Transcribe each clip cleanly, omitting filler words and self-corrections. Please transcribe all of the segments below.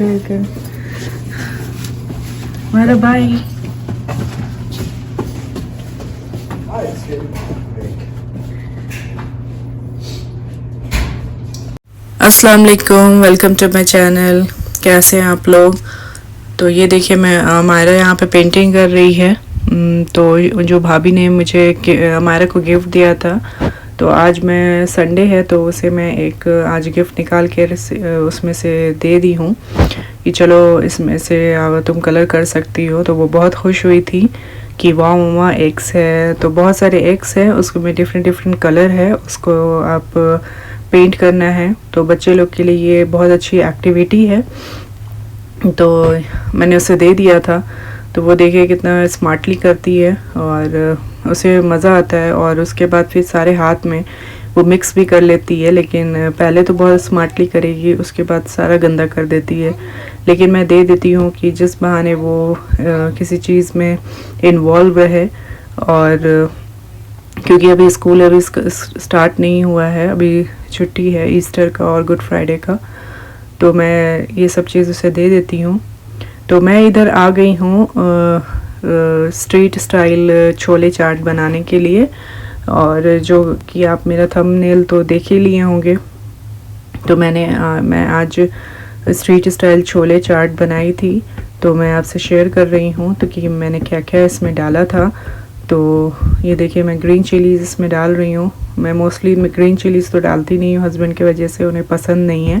Okay. Mara, bye. अस्सलाम वालेकुम, welcome to my channel. कैसे हैं आप लोग? तो ये देखिए, मैं मायरा यहाँ पे पेंटिंग कर रही है। तो जो भाभी ने मुझे मायरा को गिफ्ट दिया था, तो आज मैं संडे है तो उसे मैं एक आज गिफ्ट निकाल के उसमें से दे दी हूँ कि चलो इसमें से तुम कलर कर सकती हो। तो वो बहुत खुश हुई थी कि वाह मम्मा एग्स है। तो बहुत सारे एग्स हैं, उसको में डिफरेंट कलर है, उसको आप पेंट करना है। तो बच्चे लोग के लिए ये बहुत अच्छी एक्टिविटी है। तो मैंने उसे दे दिया था, तो वो देखिए कितना स्मार्टली करती है और उसे मज़ा आता है। और उसके बाद फिर सारे हाथ में वो मिक्स भी कर लेती है, लेकिन पहले तो बहुत स्मार्टली करेगी, उसके बाद सारा गंदा कर देती है। लेकिन मैं दे देती हूँ कि जिस बहाने वो किसी चीज़ में इन्वॉल्व रहे। और क्योंकि अभी स्कूल अभी स्टार्ट नहीं हुआ है, अभी छुट्टी है ईस्टर का और गुड फ्राइडे का, तो मैं ये सब चीज़ उसे दे देती हूँ। तो मैं इधर आ गई हूँ स्ट्रीट स्टाइल छोले चाट बनाने के लिए, और जो कि आप मेरा थंबनेल तो देख ही लिए होंगे। तो मैं आज स्ट्रीट स्टाइल छोले चाट बनाई थी, तो मैं आपसे शेयर कर रही हूँ तो कि मैंने क्या क्या इसमें डाला था। तो ये देखिए, मैं ग्रीन चिलीज़ इसमें डाल रही हूँ। मैं मोस्टली ग्रीन चिलीज़ तो डालती नहीं हूँ, हस्बैंड की वजह से उन्हें पसंद नहीं है,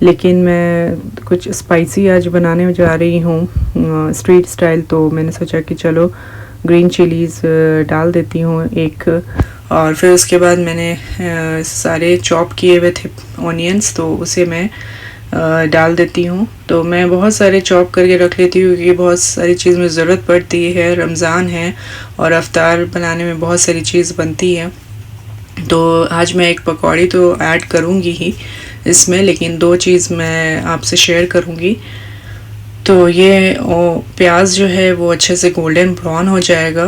लेकिन मैं कुछ स्पाइसी आज बनाने जा रही हूँ स्ट्रीट स्टाइल। तो मैंने सोचा कि चलो ग्रीन चिलीज़ डाल देती हूँ एक। और फिर उसके बाद मैंने सारे चॉप किए हुए थे ऑनियंस, तो उसे मैं डाल देती हूँ। तो मैं बहुत सारे चॉप करके रख लेती हूँ क्योंकि बहुत सारी चीज़ में ज़रूरत पड़ती है। रमज़ान है और अफ्तार बनाने में बहुत सारी चीज़ बनती है। तो आज मैं एक पकौड़ी तो ऐड करूँगी ही इसमें, लेकिन दो चीज़ मैं आपसे शेयर करूँगी। तो ये प्याज जो है वो अच्छे से गोल्डन ब्राउन हो जाएगा,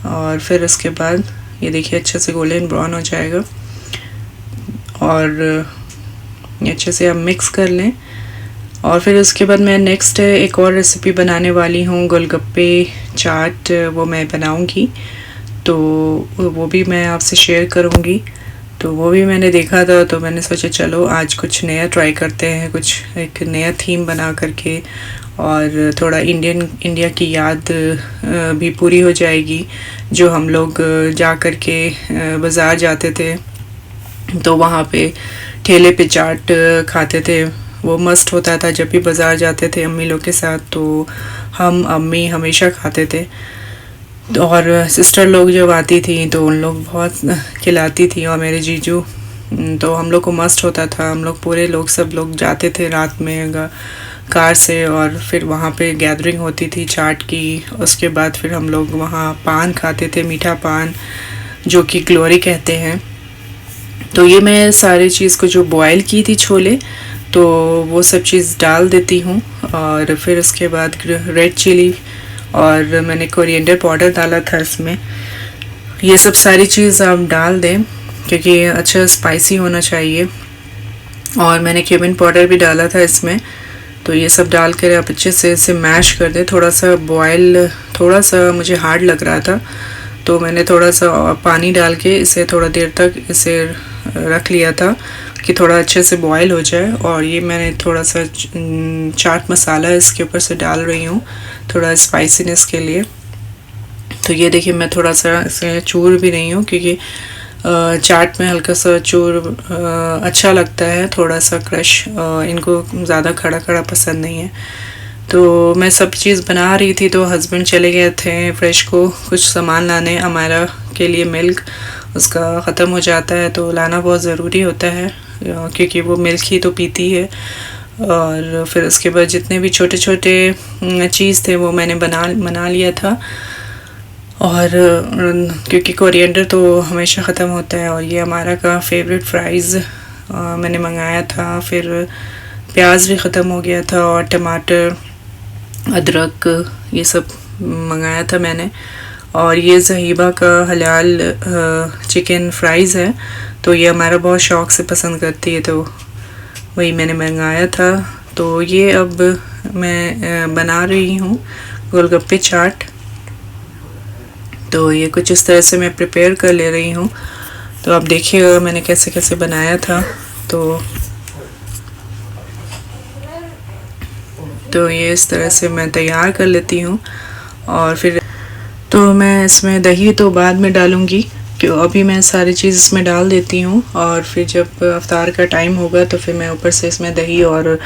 और फिर उसके बाद ये देखिए अच्छे से गोल्डन ब्राउन हो जाएगा, और ये अच्छे से आप मिक्स कर लें। और फिर उसके बाद मैं नेक्स्ट एक और रेसिपी बनाने वाली हूँ, गोलगप्पे चाट, वो मैं बनाऊँगी। तो वो भी मैं आपसे शेयर करूँगी। तो वो भी मैंने देखा था, तो मैंने सोचा चलो आज कुछ नया ट्राई करते हैं, कुछ एक नया थीम बना करके, और थोड़ा इंडिया की याद भी पूरी हो जाएगी। जो हम लोग जा कर के बाज़ार जाते थे, तो वहाँ पे ठेले पे चाट खाते थे। वो मस्त होता था जब भी बाज़ार जाते थे अम्मी लोग के साथ, तो हम अम्मी हमेशा खाते थे। और सिस्टर लोग जब आती थी तो उन लोग बहुत खिलाती थी, और मेरे जीजू, तो हम लोग को मस्त होता था। हम लोग पूरे लोग सब लोग जाते थे रात में कार से, और फिर वहाँ पे गैदरिंग होती थी चाट की। उसके बाद फिर हम लोग वहाँ पान खाते थे, मीठा पान जो कि ग्लोरी कहते हैं। तो ये मैं सारी चीज़ को जो बॉयल की थी छोले, तो वो सब चीज़ डाल देती हूँ। और फिर उसके बाद रेड चिली और मैंने कोरिएंडर पाउडर डाला था इसमें। ये सब सारी चीज़ आप डाल दें क्योंकि अच्छा स्पाइसी होना चाहिए। और मैंने क्यूमिन पाउडर भी डाला था इसमें। तो ये सब डाल कर आप अच्छे से इसे मैश कर दें। थोड़ा सा बॉयल, थोड़ा सा मुझे हार्ड लग रहा था, तो मैंने थोड़ा सा पानी डाल के इसे थोड़ा देर तक इसे रख लिया था कि थोड़ा अच्छे से बॉयल हो जाए। और ये मैंने थोड़ा सा चाट मसाला इसके ऊपर से डाल रही हूँ थोड़ा स्पाइसीनेस के लिए। तो ये देखिए, मैं थोड़ा सा इसे चूर भी रही हूँ क्योंकि चाट में हल्का सा चूर अच्छा लगता है, थोड़ा सा क्रश। इनको ज़्यादा खड़ा खड़ा पसंद नहीं है। तो मैं सब चीज़ बना रही थी, तो हस्बैंड चले गए थे फ्रेश को कुछ सामान लाने। हमारा के लिए मिल्क उसका ख़त्म हो जाता है, तो लाना बहुत ज़रूरी होता है क्योंकि वो मिल्क ही तो पीती है। और फिर उसके बाद जितने भी छोटे छोटे चीज़ थे वो मैंने बना लिया था। और क्योंकि कोरिएंडर तो हमेशा ख़त्म होता है, और ये हमारा का फेवरेट फ्राइज़ मैंने मंगाया था। फिर प्याज भी ख़त्म हो गया था, और टमाटर, अदरक, ये सब मंगाया था मैंने। और ये ज़हीबा का हलाल चिकन फ्राइज़ है, तो ये हमारा बहुत शौक़ से पसंद करती है, तो वही मैंने मंगाया था। तो ये अब मैं बना रही हूँ गोलगप्पे चाट। तो ये कुछ इस तरह से मैं प्रिपेयर कर ले रही हूँ। तो आप देखिएगा मैंने कैसे कैसे बनाया था। तो ये इस तरह से मैं तैयार कर लेती हूँ। और फिर तो मैं इसमें दही तो बाद में डालूँगी, क्यों अभी मैं सारी चीज़ इसमें डाल देती हूँ। और फिर जब अफ्तार का टाइम होगा तो फिर मैं ऊपर से इसमें दही और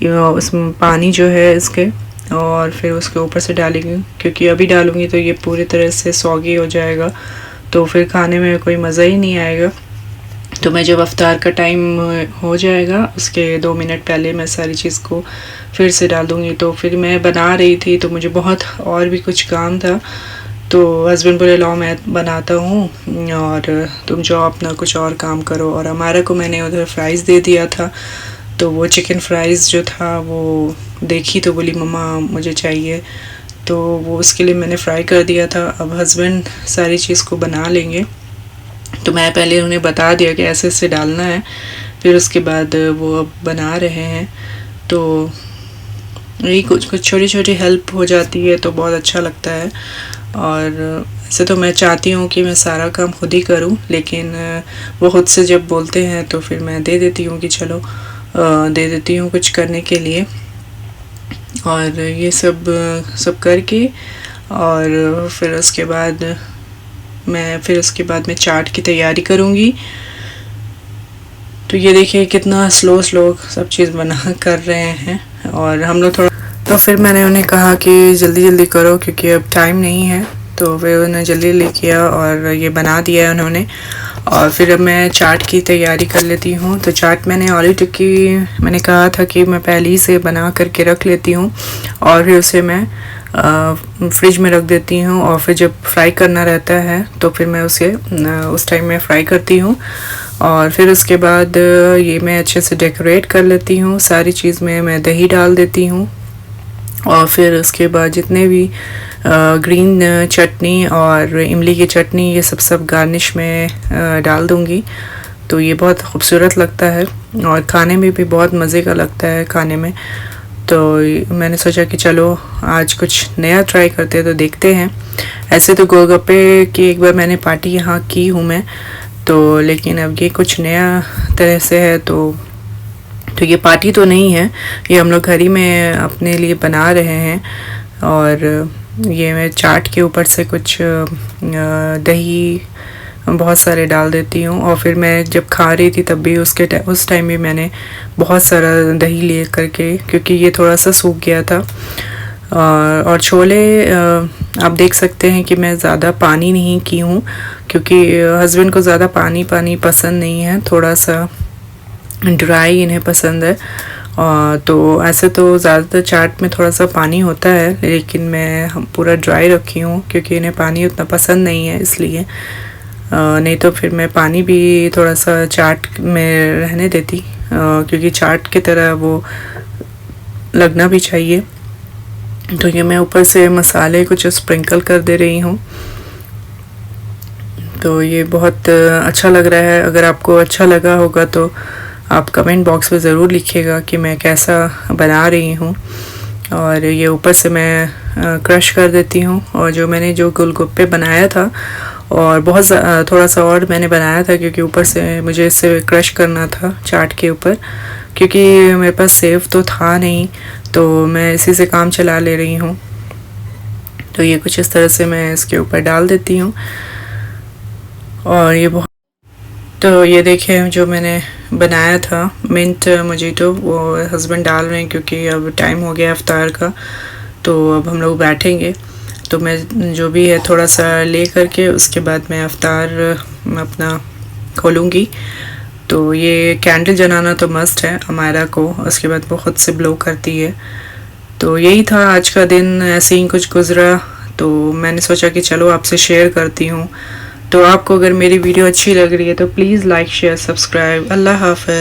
उसमें पानी जो है इसके, और फिर उसके ऊपर से डालेंगी, क्योंकि अभी डालूँगी तो ये पूरी तरह से सौगी हो जाएगा, तो फिर खाने में कोई मज़ा ही नहीं आएगा। तो मैं जब अफ्तार का टाइम हो जाएगा उसके 2 मिनट पहले मैं सारी चीज़ को फिर से डाल दूँगी। तो फिर मैं बना रही थी तो मुझे बहुत और भी कुछ काम था, तो हस्बैंड बोले लाओ मैं बनाता हूँ और तुम जाओ अपना कुछ और काम करो। और हमारा को मैंने उधर फ्राइज़ दे दिया था, तो वो चिकन फ्राइज़ जो था वो देखी तो बोली मम्मा मुझे चाहिए, तो वो उसके लिए मैंने फ्राई कर दिया था। अब हस्बैंड सारी चीज़ को बना लेंगे, तो मैं पहले उन्हें बता दिया कि ऐसे ऐसे डालना है, फिर उसके बाद वो अब बना रहे हैं। तो यही कुछ छोटी छोटी हेल्प हो जाती है तो बहुत अच्छा लगता है। और ऐसे तो मैं चाहती हूँ कि मैं सारा काम खुद ही करूँ, लेकिन वो खुद से जब बोलते हैं तो फिर मैं दे देती हूँ कि चलो दे देती हूँ कुछ करने के लिए। और ये सब करके और फिर उसके बाद मैं चाट की तैयारी करूँगी। तो ये देखिए कितना स्लो सब चीज़ बना कर रहे हैं, और हम लोग थोड़ा, तो फिर मैंने उन्हें कहा कि जल्दी जल्दी करो क्योंकि अब टाइम नहीं है। तो फिर उन्होंने जल्दी किया और ये बना दिया है उन्होंने। और फिर अब मैं चाट की तैयारी कर लेती हूँ। तो चाट मैंने आलू टिक्की मैंने कहा था कि मैं पहले ही से बना करके रख लेती हूँ, और फिर उसे मैं फ्रिज में रख देती हूँ, और फिर जब फ्राई करना रहता है तो फिर मैं उसे उस टाइम में फ्राई करती हूँ। और फिर उसके बाद ये मैं अच्छे से डेकोरेट कर लेती हूँ सारी चीज़ में, मैं दही डाल देती हूँ। और फिर उसके बाद जितने भी ग्रीन चटनी और इमली की चटनी ये सब गार्निश में डाल दूँगी। तो ये बहुत खूबसूरत लगता है और खाने में भी बहुत मज़े का लगता है खाने में। तो मैंने सोचा कि चलो आज कुछ नया ट्राई करते हैं, तो देखते हैं। ऐसे तो गोलगप्पे की एक बार मैंने पार्टी यहाँ की हूँ मैं, तो लेकिन अब ये कुछ नया तरह से है। तो ये पार्टी तो नहीं है, ये हम लोग घर ही में अपने लिए बना रहे हैं। और ये मैं चाट के ऊपर से कुछ दही बहुत सारे डाल देती हूँ। और फिर मैं जब खा रही थी तब भी उस टाइम भी मैंने बहुत सारा दही ले करके, क्योंकि ये थोड़ा सा सूख गया था। और छोले आप देख सकते हैं कि मैं ज़्यादा पानी नहीं की हूँ, क्योंकि हस्बैंड को ज़्यादा पानी पसंद नहीं है, थोड़ा सा ड्राई इन्हें पसंद है। तो ऐसे तो ज़्यादातर चाट में थोड़ा सा पानी होता है, लेकिन मैं पूरा ड्राई रखी हूँ क्योंकि इन्हें पानी उतना पसंद नहीं है, इसलिए नहीं तो फिर मैं पानी भी थोड़ा सा चाट में रहने देती, क्योंकि चाट की तरह वो लगना भी चाहिए। तो ये मैं ऊपर से मसाले कुछ स्प्रिंकल कर दे रही हूँ। तो ये बहुत अच्छा लग रहा है। अगर आपको अच्छा लगा होगा तो आप कमेंट बॉक्स में ज़रूर लिखिएगा कि मैं कैसा बना रही हूँ। और ये ऊपर से मैं क्रश कर देती हूँ। और जो गोलगप्पे बनाया था, और बहुत थोड़ा सा और मैंने बनाया था, क्योंकि ऊपर से मुझे इसे क्रश करना था चाट के ऊपर, क्योंकि मेरे पास सेव तो था नहीं, तो मैं इसी से काम चला ले रही हूँ। तो ये कुछ इस तरह से मैं इसके ऊपर डाल देती हूँ। और तो ये देखें जो मैंने बनाया था मिंट मोजिटो, वो हस्बैंड डाल रहे हैं क्योंकि अब टाइम हो गया अफ्तार का, तो अब हम लोग बैठेंगे। तो मैं जो भी है थोड़ा सा ले करके उसके बाद मैं अफ्तार अपना खोलूँगी। तो ये कैंडल जलाना तो मस्ट है हमारा को, उसके बाद वो ख़ुद से ब्लो करती है। तो यही था आज का दिन, ऐसे ही कुछ गुज़रा, तो मैंने सोचा कि चलो आपसे शेयर करती हूँ। तो आपको अगर मेरी वीडियो अच्छी लग रही है तो प्लीज़ लाइक शेयर सब्सक्राइब। अल्लाह हाफ़िज़।